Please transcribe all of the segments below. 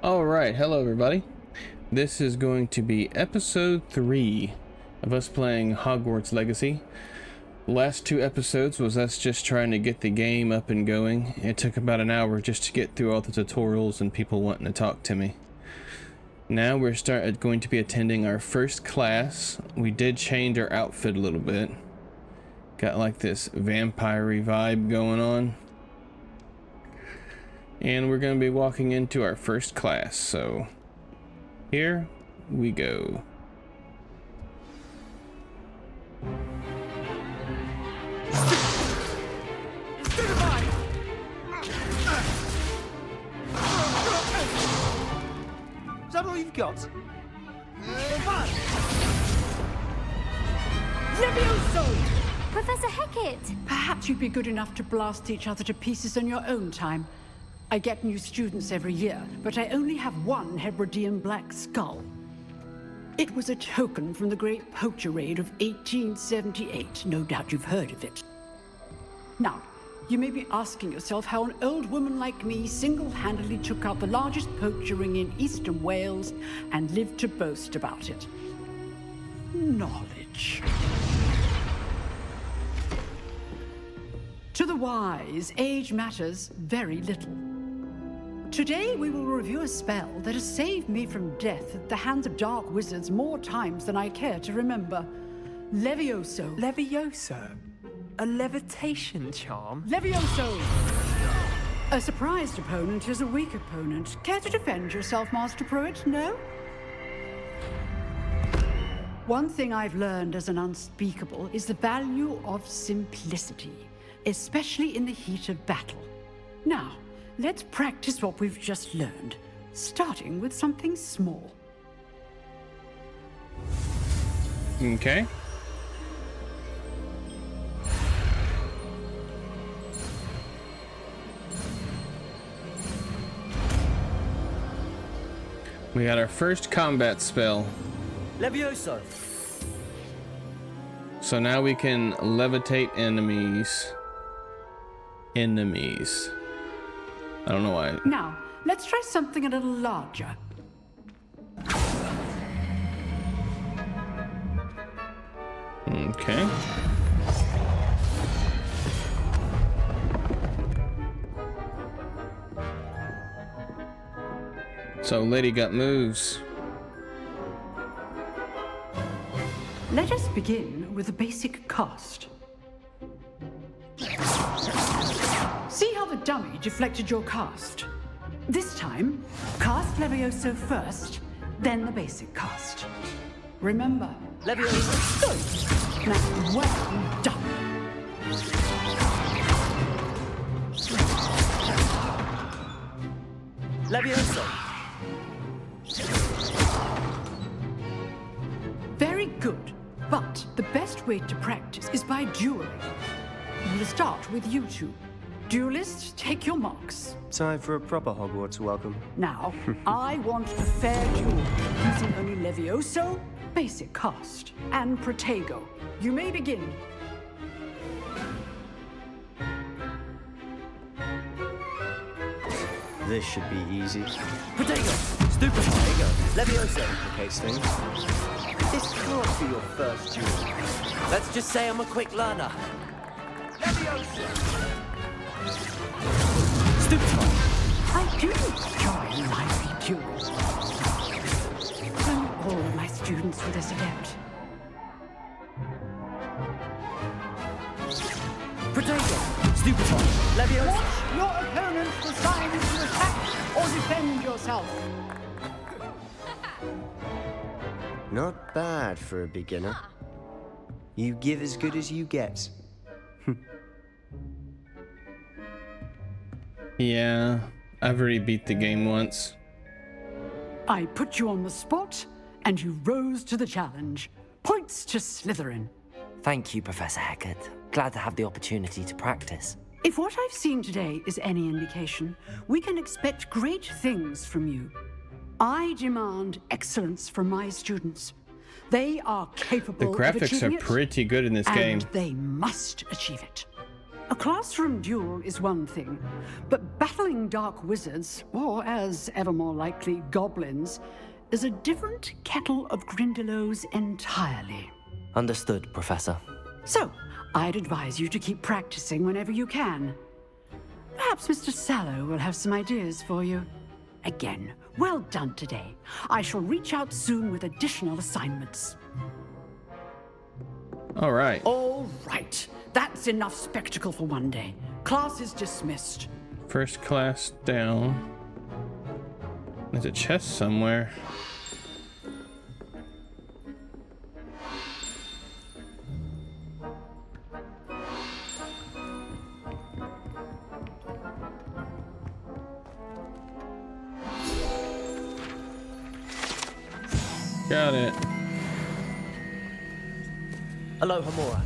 Alright, hello everybody. This is going to be episode 3 of us playing Hogwarts Legacy. The last 2 episodes was us just trying to get the game up and going. It took about an hour just to get through all the tutorials and people wanting to talk to me. Now we're going to be attending our first class. We did change our outfit a little bit. Got like this vampire-y vibe going on. And we're going to be walking into our first class, so here we go. Is that all you've got? Levioso! Professor Hecat! Perhaps you'd be good enough to blast each other to pieces on your own time. I get new students every year, but I only have one Hebridean black skull. It was a token from the Great Poacher Raid of 1878. No doubt you've heard of it. Now, you may be asking yourself how an old woman like me single-handedly took out the largest poacher ring in eastern Wales and lived to boast about it. Knowledge. To the wise, age matters very little. Today we will review a spell that has saved me from death at the hands of dark wizards more times than I care to remember. Levioso. Levioso? A levitation charm? Levioso! A surprised opponent is a weak opponent. Care to defend yourself, Master Pruitt? No? One thing I've learned as an unspeakable is the value of simplicity, especially in the heat of battle. Now, let's practice what we've just learned, starting with something small. Okay. We got our first combat spell. Levioso! So now we can levitate enemies. I don't know why. Now, let's try something a little larger. Okay. So Lady got moves. Let us begin with the basic cast. See how the dummy deflected your cast? This time, cast Levioso first, then the basic cast. Remember, Levioso! good. Now, well done. Levioso! Very good. But the best way to practice is by dueling. We'll start with you two. Duelists, take your marks. Time for a proper Hogwarts welcome. Now, I want a fair duel, using only Levioso, basic cast, and Protego. You may begin. This should be easy. Protego! Stupefy! Levioso! Complicates things. This can't be your first duel. Let's just say I'm a quick learner. Levioso! Stupefy! I do enjoy lively duels. Don't all my students were this adept. Protego! Stupefy! Levioso! Watch your opponent decide to attack or defend yourself. Not bad for a beginner. You give as good as you get. Yeah, I've already beat the game once. I put you on the spot, and you rose to the challenge. Points to Slytherin. Thank you, Professor Hecat. Glad to have the opportunity to practice. If what I've seen today is any indication, we can expect great things from you. I demand excellence from my students. They are capable The of graphics achieving are pretty good in this game. and they must achieve it. A classroom duel is one thing, but battling dark wizards, or as ever more likely, goblins, is a different kettle of Grindylows entirely. Understood, Professor. So, I'd advise you to keep practicing whenever you can. Perhaps Mr. Sallow will have some ideas for you. Again, well done today. I shall reach out soon with additional assignments. All right. All right. That's enough spectacle for one day. Class is dismissed. First class down. There's a chest somewhere. Got it. Aloha Mora.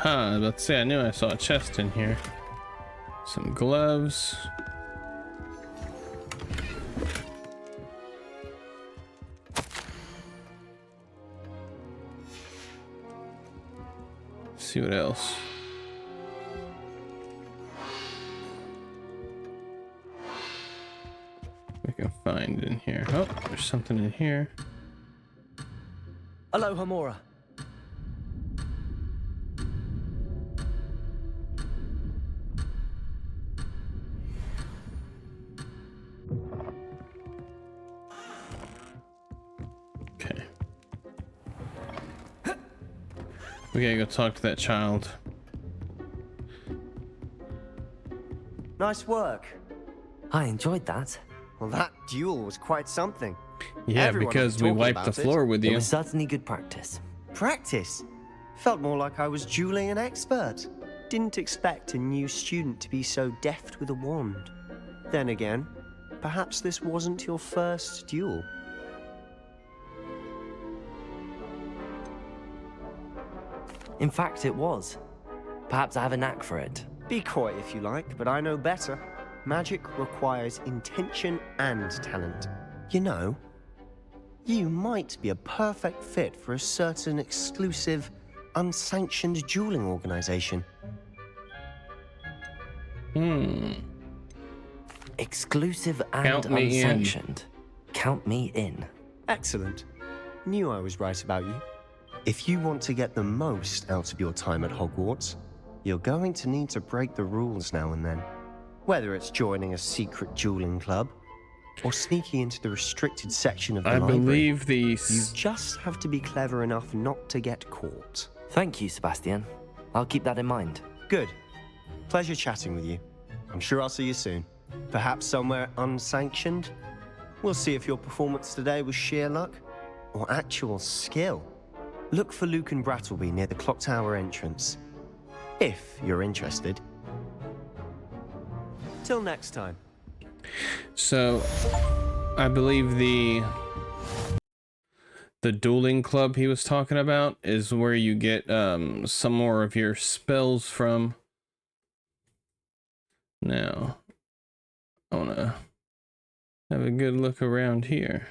I was about to say, I knew I saw a chest in here. Some gloves. See what else. We can find in here. Oh, there's something in here. Aloha Mora. Okay. We gotta go talk to that child. Nice work. I enjoyed that. Well, that duel was quite something. Yeah, Everyone because was we talking wiped the about it. floor with It you. was certainly good practice. Practice. Felt more like I was dueling an expert. Didn't expect a new student to be so deft with a wand. Then again, perhaps this wasn't your first duel. In fact, it was. Perhaps I have a knack for it. Be coy if you like, but I know better. Magic requires intention and talent. You know, you might be a perfect fit for a certain exclusive, unsanctioned dueling organization. Exclusive and Count me in. unsanctioned. Count me in. Excellent. Knew I was right about you. If you want to get the most out of your time at Hogwarts, you're going to need to break the rules now and then. Whether it's joining a secret dueling club or sneaking into the restricted section of the I library, believe the you just have to be clever enough not to get caught. Thank you, Sebastian. I'll keep that in mind. Good. Pleasure chatting with you. I'm sure I'll see you soon. Perhaps somewhere unsanctioned? We'll see if your performance today was sheer luck or actual skill. Look for Luke and Brattleby near the clock tower entrance, if you're interested. Till next time. So, I believe the dueling club he was talking about is where you get some more of your spells from. Now, I wanna have a good look around here.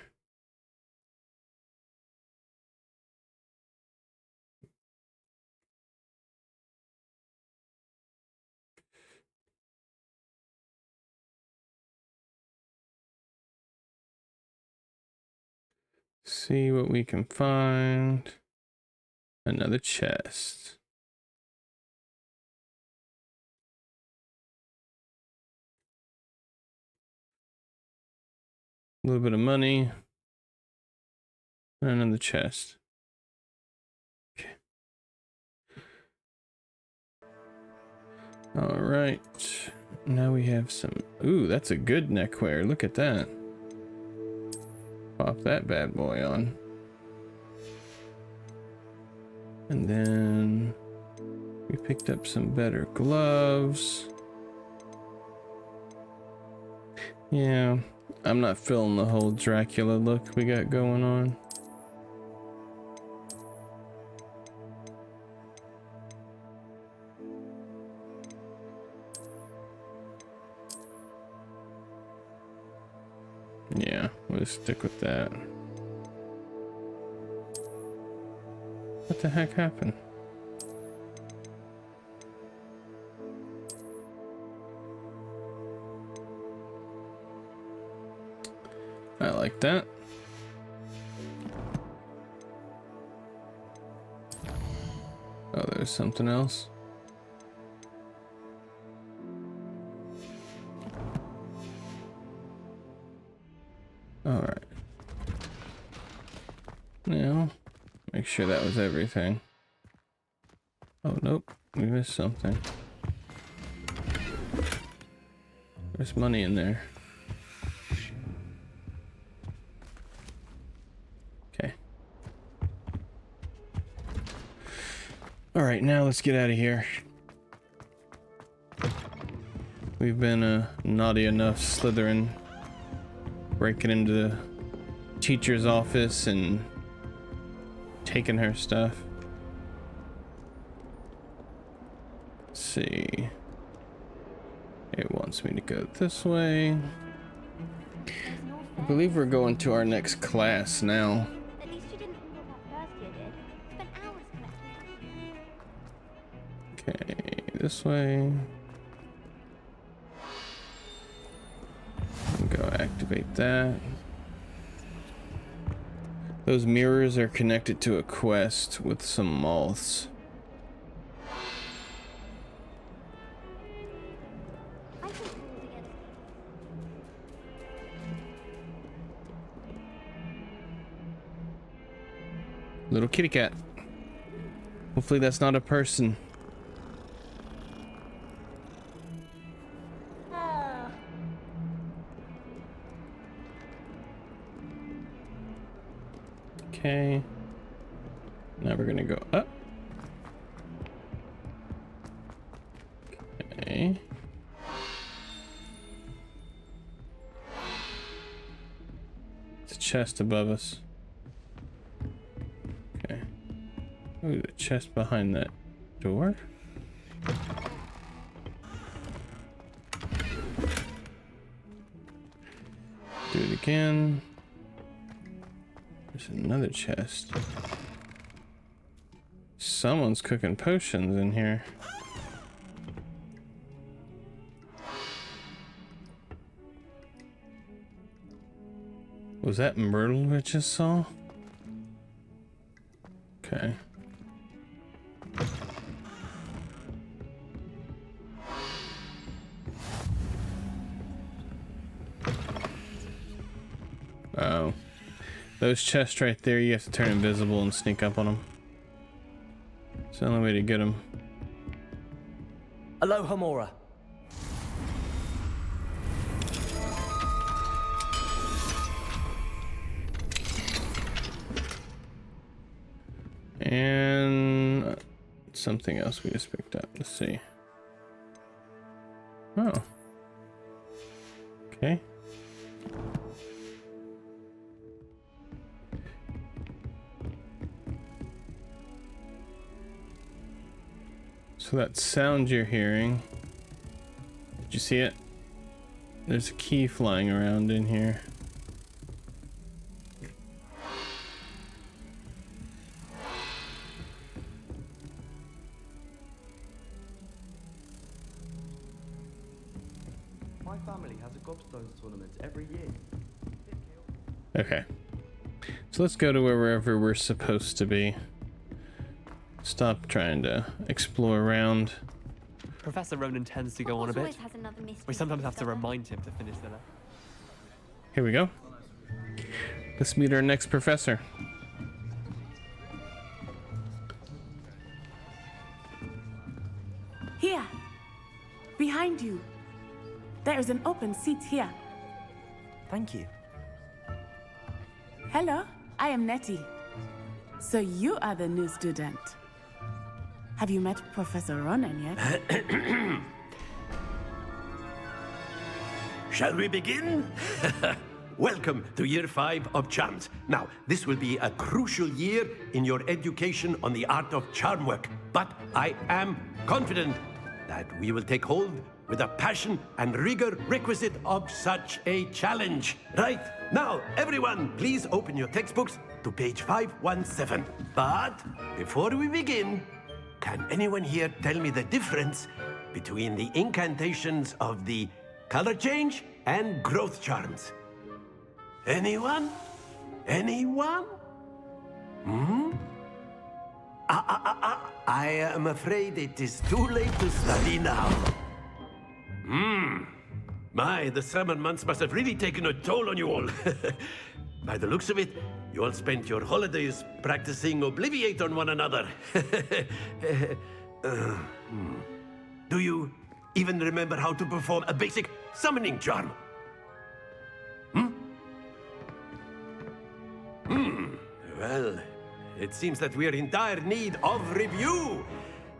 See what we can find. Another chest. A little bit of money. And another chest. Okay. All right. Now we have some. Ooh, that's a good neckwear. Look at that. Pop that bad boy on. And then we picked up some better gloves. Yeah, I'm not feeling the whole Dracula look we got going on. Yeah, we'll stick with that. What the heck happened? I like that. Oh, there's something else. All right. Now, make sure that was everything. Oh, nope. We missed something. There's money in there. Okay. All right, now let's get out of here. We've been naughty enough slithering, breaking into the teacher's office and taking her stuff. Let's see. It wants me to go this way. I believe we're going to our next class now. At least you didn't do what that first year did. Spent hours collecting. Okay, this way. Go activate that. Those mirrors are connected to a quest with some moths. I think rules against Little kitty cat. Hopefully that's not a person. Okay. Now we're gonna go up. Okay. It's a chest above us. Okay. Ooh, the chest behind that door. Do it again. There's another chest. Someone's cooking potions in here. Was that Myrtle I just saw? Okay. Oh. Those chests right there, you have to turn invisible and sneak up on them. It's the only way to get them. Aloha, Mora. And something else we just picked up. Let's see. Oh. Okay. So that sound you're hearing, did you see it? There's a key flying around in here. My family has a gobstones tournament every year. Okay. So let's go to wherever we're supposed to be. Stop trying to explore around. Professor Ronan tends to go on a Hogwarts bit. always has another mystery We sometimes to have to discover. remind him to finish the lesson. Here we go. Let's meet our next professor. Here, behind you. There is an open seat here. Thank you. Hello, I am Nettie. So you are the new student. Have you met Professor Ronan yet? Shall we begin? Welcome to Year 5 of Charms. Now, this will be a crucial year in your education on the art of charm work. But I am confident that we will take hold with the passion and rigor requisite of such a challenge. Right, now, everyone, please open your textbooks to page 517. But before we begin, can anyone here tell me the difference between the incantations of the color change and growth charms? Anyone? Anyone? I am afraid it is too late to study now. My, the summer months must have really taken a toll on you all. By the looks of it, you all spent your holidays practicing Obliviate on one another. Do you even remember how to perform a basic summoning charm? Well, it seems that we are in dire need of review.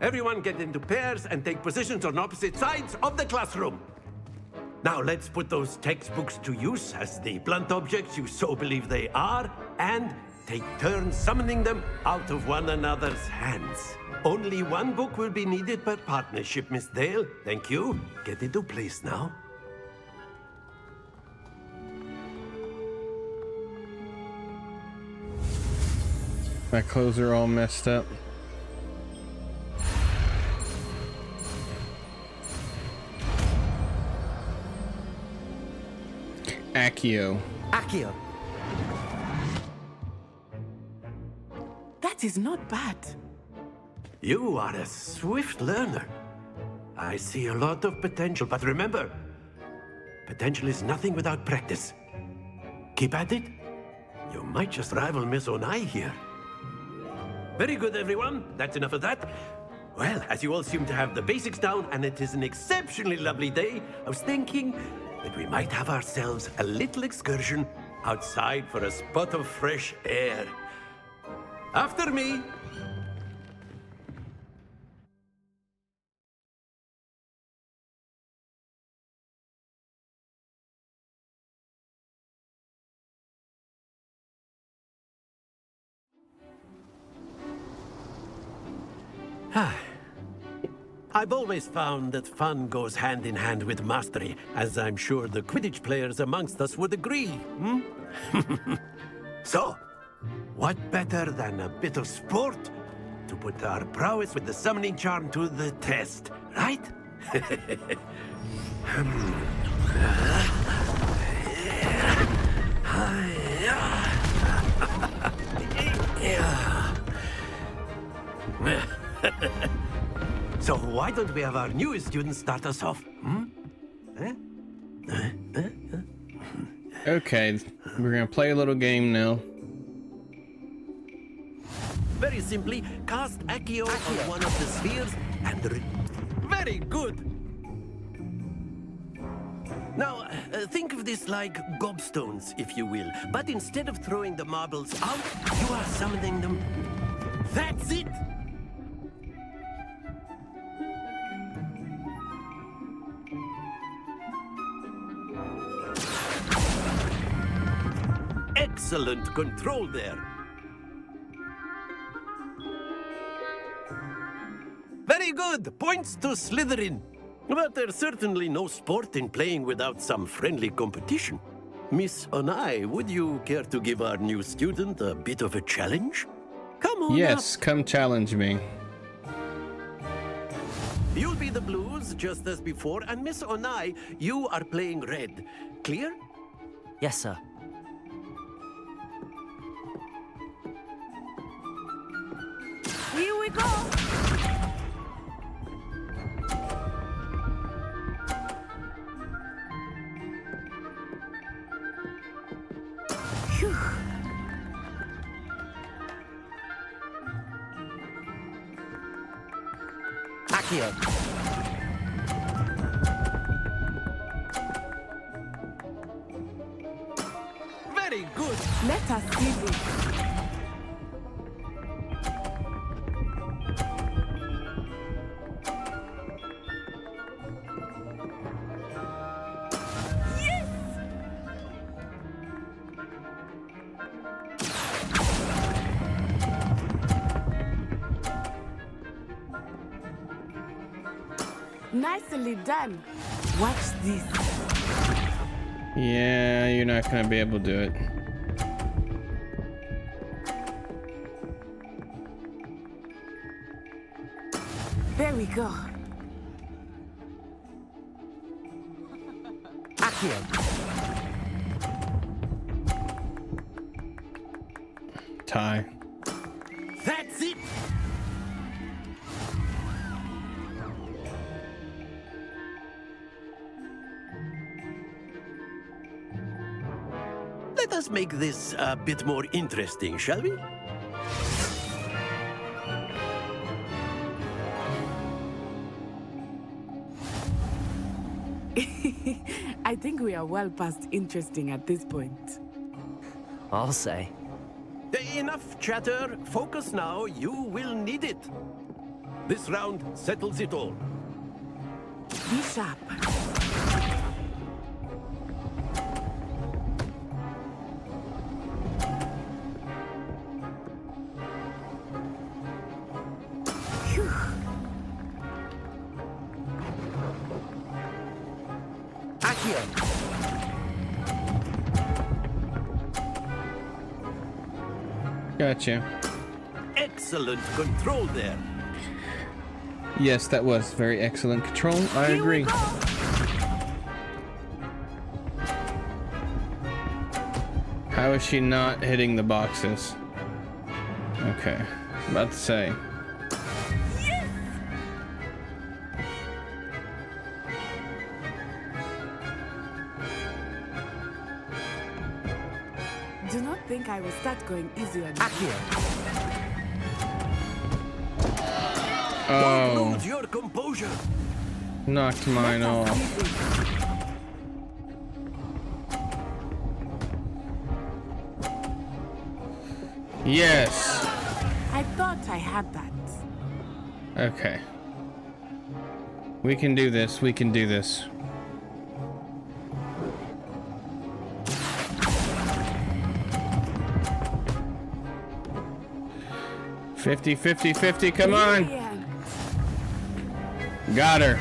Everyone get into pairs and take positions on opposite sides of the classroom. Now let's put those textbooks to use as the blunt objects you so believe they are, and take turns summoning them out of one another's hands. Only one book will be needed per partnership, Miss Dale. Thank you. Get into place now. My clothes are all messed up. Accio. Accio. That is not bad. You are a swift learner. I see a lot of potential, but remember, potential is nothing without practice. Keep at it. You might just rival Miss Onai here. Very good, everyone. That's enough of that. Well, as you all seem to have the basics down, and it is an exceptionally lovely day, I was thinking that we might have ourselves a little excursion outside for a spot of fresh air. After me. I've always found that fun goes hand in hand with mastery, as I'm sure the Quidditch players amongst us would agree. So, what better than a bit of sport to put our prowess with the summoning charm to the test, right? So why don't we have our newest student start us off? Okay, we're gonna play a little game now. Very simply, cast Accio on one of the spheres and... Very good! Now, think of this like gobstones, if you will. But instead of throwing the marbles out, you are summoning them. That's it! Excellent control there. Very good. Points to Slytherin. But there's certainly no sport in playing without some friendly competition. Miss Onai, would you care to give our new student a bit of a challenge? Come on Yes, up. come challenge me. You'll be the blues, just as before, and Miss Onai, you are playing red. Clear? Yes, sir. Here we go. Phew. Accio. Good. Let us see this. Nicely done. Watch this. Yeah, you're not gonna be able to do it. There we go. Accio. Tie. That's it! Let us make this a bit more interesting, shall we? I think we are well past interesting at this point. I'll say. Enough chatter. Focus now. You will need it. This round settles it all. Be sharp. Phew. Accio. Gotcha. Excellent control there. Yes, that was very excellent control. I Here we agree. go. How is she not hitting the boxes? Okay. About to say. Do not think I will start going easy on you. Accio. Oh, Don't lose your composure. knocked mine Let us off. see this. Yes. I thought I had that. Okay. We can do this. We can do this. Fifty, 50, 50. Come on. Brilliant. Got her.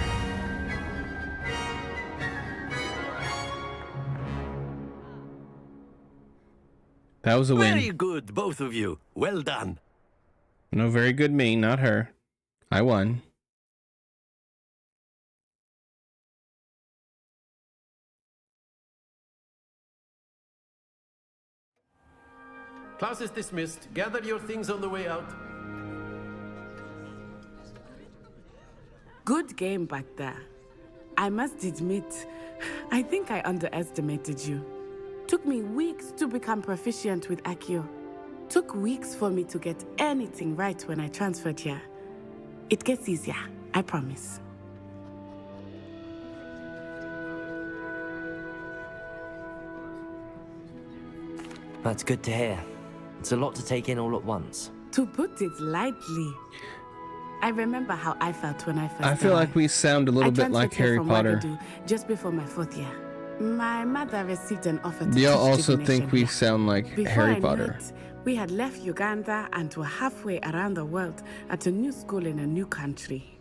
That was a Very win. good, both of you. Well done. No, very good me, not her. I won. Class is dismissed. Gather your things on the way out. Good game back there. I must admit, I think I underestimated you. Took me weeks to become proficient with Accio. Took weeks for me to get anything right when I transferred here. It gets easier, I promise. That's good to hear. It's a lot to take in all at once. To put it lightly, I remember how I felt when I first I feel like we sound a little bit like transferred here Harry from Potter. Wagadu just before my 4th year. My mother received an offer to Do y'all teach also divination think we here. sound like Before Harry I knew Potter? it, we had left Uganda and were halfway around the world at a new school in a new country.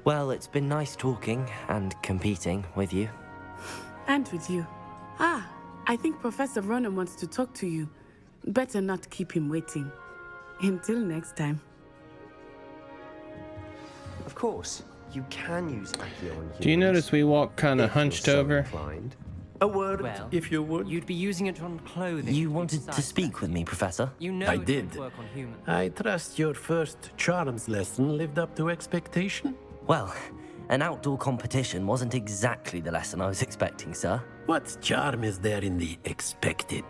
Well, it's been nice talking and competing with you. And with you. Ah, I think Professor Ronan wants to talk to you. Better not keep him waiting. Until next time. Of course, you can use Accio on Do you humans, notice we walk kind if of you're hunched so over? inclined. A word, Well, if you would. You'd be using it on clothing. You wanted to speak with me, Professor? You know I it did. won't work on humans. I trust your first charms lesson lived up to expectation. Well, an outdoor competition wasn't exactly the lesson I was expecting, sir. What charm is there in the expected?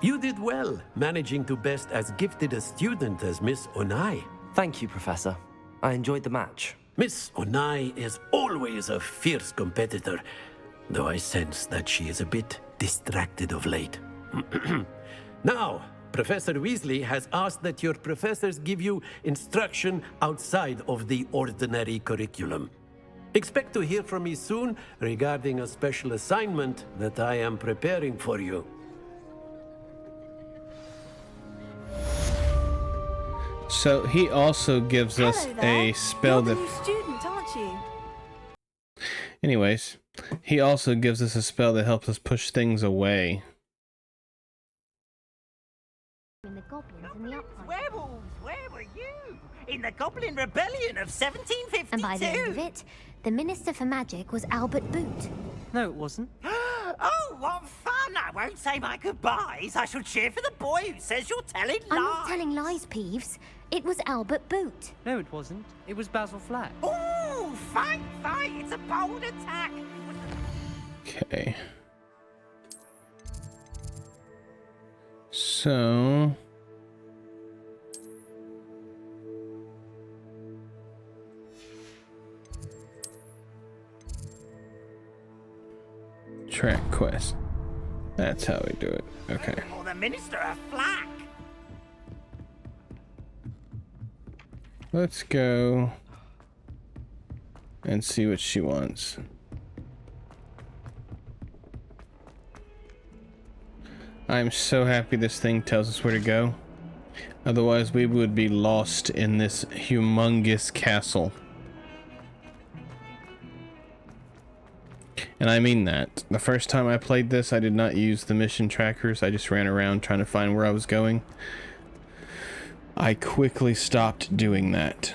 You did well, managing to best as gifted a student as Miss Onai. Thank you, Professor. I enjoyed the match. Miss Onai is always a fierce competitor, though I sense that she is a bit distracted of late. Now, Professor Weasley has asked that your professors give you instruction outside of the ordinary curriculum. Expect to hear from me soon regarding a special assignment that I am preparing for you. So he also gives us a spell that... You're the new student, aren't you? Anyways, he also gives us a spell that helps us push things away. In the goblins in the upside. Werewolves, where were you? In the Goblin Rebellion of 1752. And by the end of it, the Minister for Magic was Albert Boot. No, it wasn't. Oh, what fun! I won't say my goodbyes. I shall cheer for the boy who says you're telling lies. I'm not telling lies, Peeves. It was Albert Boot. No, it wasn't. It was Basil Flack. Ooh, fight, fight! It's a bold attack. Okay. So... track quest. That's how we do it. Okay. Or the Minister of Flack. Let's go and see what she wants. I'm so happy this thing tells us where to go. Otherwise, we would be lost in this humongous castle. And I mean that. The first time I played this, I did not use the mission trackers. I just ran around trying to find where I was going. I quickly stopped doing that.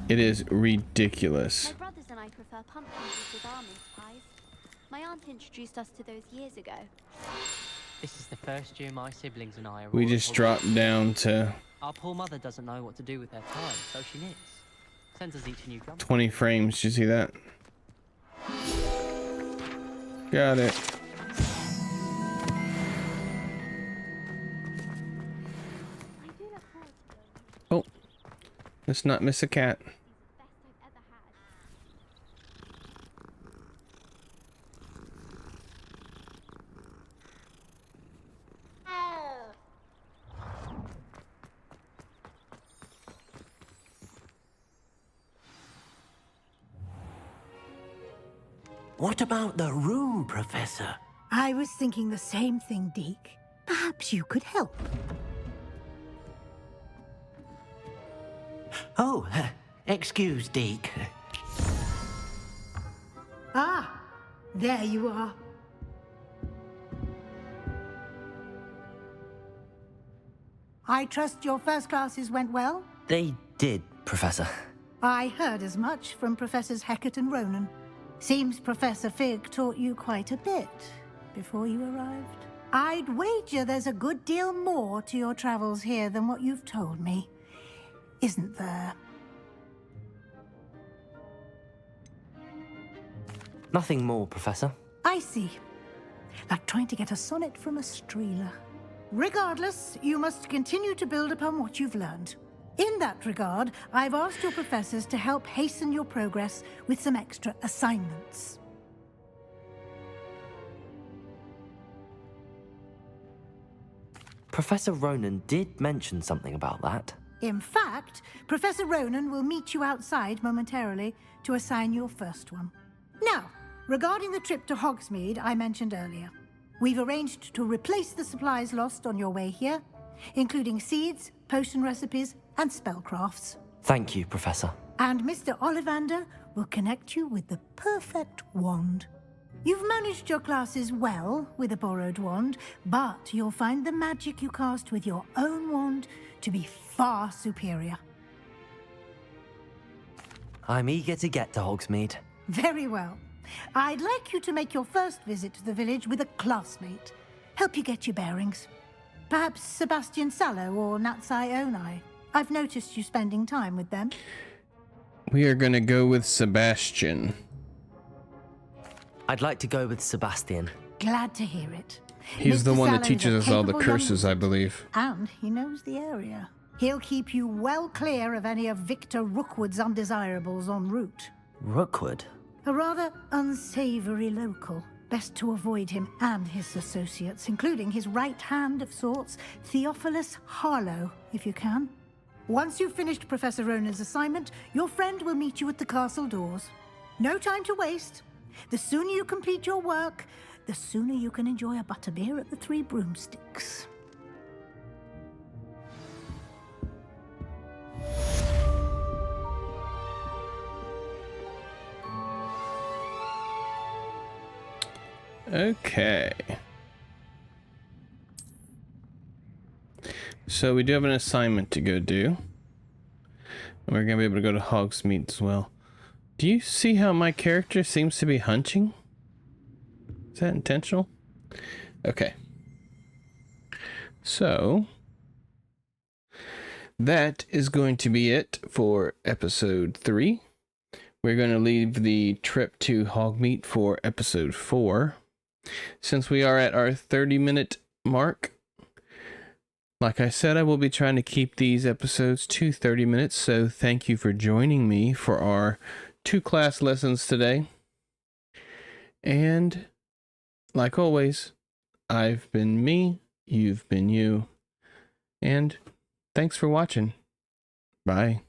It is ridiculous. My brothers and I prefer pumpkins with our mince pies. My aunt introduced us to those years ago. This is the first year my siblings and I are We all just at dropped down to Our poor mother doesn't know what to do with her time, so she knits. Sends us each a new jumper. 20 frames. Did you see that? Got it. Oh, let's not miss a cat. What about the room, Professor? I was thinking the same thing, Deke. Perhaps you could help. Oh, excuse, Deke. Ah, there you are. I trust your first classes went well? They did, Professor. I heard as much from Professors Hecat and Ronan. Seems Professor Fig taught you quite a bit before you arrived. I'd wager there's a good deal more to your travels here than what you've told me. Isn't there? Nothing more, Professor. I see. Like trying to get a sonnet from a streeler. Regardless, you must continue to build upon what you've learned. In that regard, I've asked your professors to help hasten your progress with some extra assignments. Professor Ronan did mention something about that. In fact, Professor Ronan will meet you outside momentarily to assign your first one. Now, regarding the trip to Hogsmeade I mentioned earlier, we've arranged to replace the supplies lost on your way here, including seeds, potion recipes, and spellcrafts. Thank you, Professor. And Mr. Ollivander will connect you with the perfect wand. You've managed your classes well with a borrowed wand, but you'll find the magic you cast with your own wand to be far superior. I'm eager to get to Hogsmeade. Very well. I'd like you to make your first visit to the village with a classmate. Help you get your bearings. Perhaps Sebastian Sallow or Natsai Onai. I've noticed you spending time with them. We are going to go with Sebastian. I'd like to go with Sebastian. Glad to hear it. He's the Mr. one that Sallow is teaches a us all the capable young curses, I wizard, believe. And he knows the area. He'll keep you well clear of any of Victor Rookwood's undesirables en route. Rookwood? A rather unsavory local. Best to avoid him and his associates, including his right hand of sorts, Theophilus Harlow, if you can. Once you've finished Professor Ronan's assignment, your friend will meet you at the castle doors. No time to waste. The sooner you complete your work, the sooner you can enjoy a butterbeer at the Three Broomsticks. Okay. So we do have an assignment to go do. And we're going to be able to go to Hogsmeade as well. Do you see how my character seems to be hunching? Is that intentional? Okay. So that is going to be it for episode 3. We're going to leave the trip to Hogsmeade for episode 4. Since we are at our 30-minute mark, like I said, I will be trying to keep these episodes to 30 minutes, so thank you for joining me for our 2 class lessons today. And, like always, I've been me, you've been you, and thanks for watching. Bye.